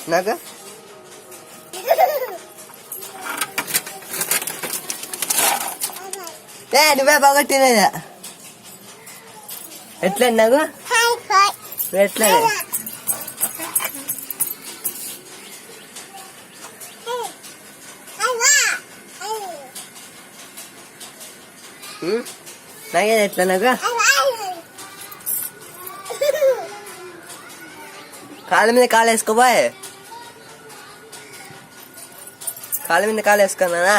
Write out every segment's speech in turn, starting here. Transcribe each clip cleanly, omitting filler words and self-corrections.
నాగా నువ్వే బాగొట్టినదా ఎట్లా నాకు ఎట్లా నాగేది ఎట్లా నాకు కాళ్ళ మీద కాలు వేసుకోబోయే కాళ్ళ మీద కాలు వేసుకున్నానా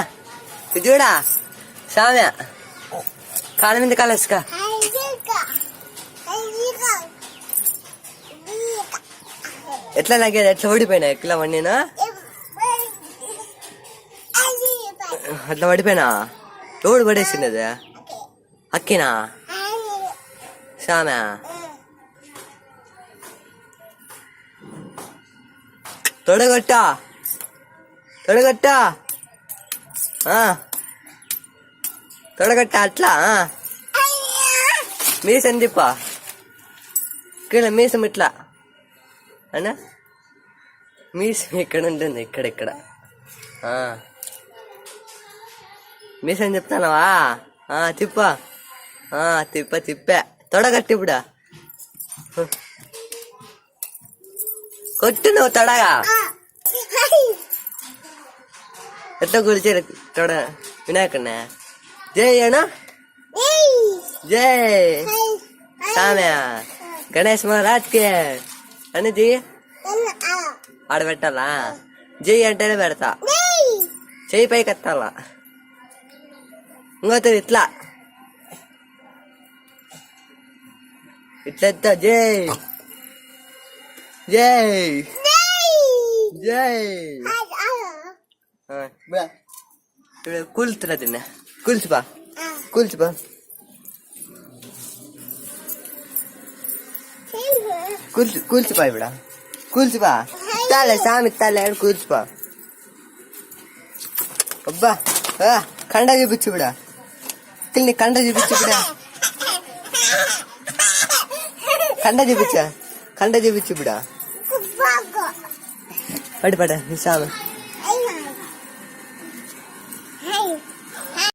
చూడా సామ్య కాళ్ళ మీద కాలు వేసుకో ఎట్లా నాగేది ఎట్లా ఓడిపోయినా ఎట్లా వండినా అట్లా పడిపోయినా ఎవడు పడేసినది అక్కినా సామ్య తొడగొట్టా తొడగొట్టా తొడగొట్టా అట్లా మీసం తిప్పా ఇక్కడ మీసం ఇట్లా అన్నా మీసం ఇక్కడ ఉంటుంది ఇక్కడిక్కడ మీసం చెప్తానవా తిప్పా తిప్పా తొడగట్టి ఇప్పుడు కొట్టు నువ్వు తొడగా ఎట్లా కూర్చే తొడ వినాయకుడినా జై అనా జై సామ్య గణేష్ మహారాజ్కి అనేది ఆడబెట్టాలా జై అంటేనే పెడతా చెయ్యి పైకి ఎత్తాలా ఇంకోతుంది ఇట్లా ఇట్లా ఎత్తా జై జై జై కూల్తున్నా తిన్నా కూల్చిపా కూల్చిపా ఇవిడ కూల్చిపా తాలే సామి తాలే కూల్చిపా అబ్బా కండ చూపించు ఇవిడ తిని కండ చూపించు ఇవిడ కండ చూపించు ఇవిడ పడి పడ సామి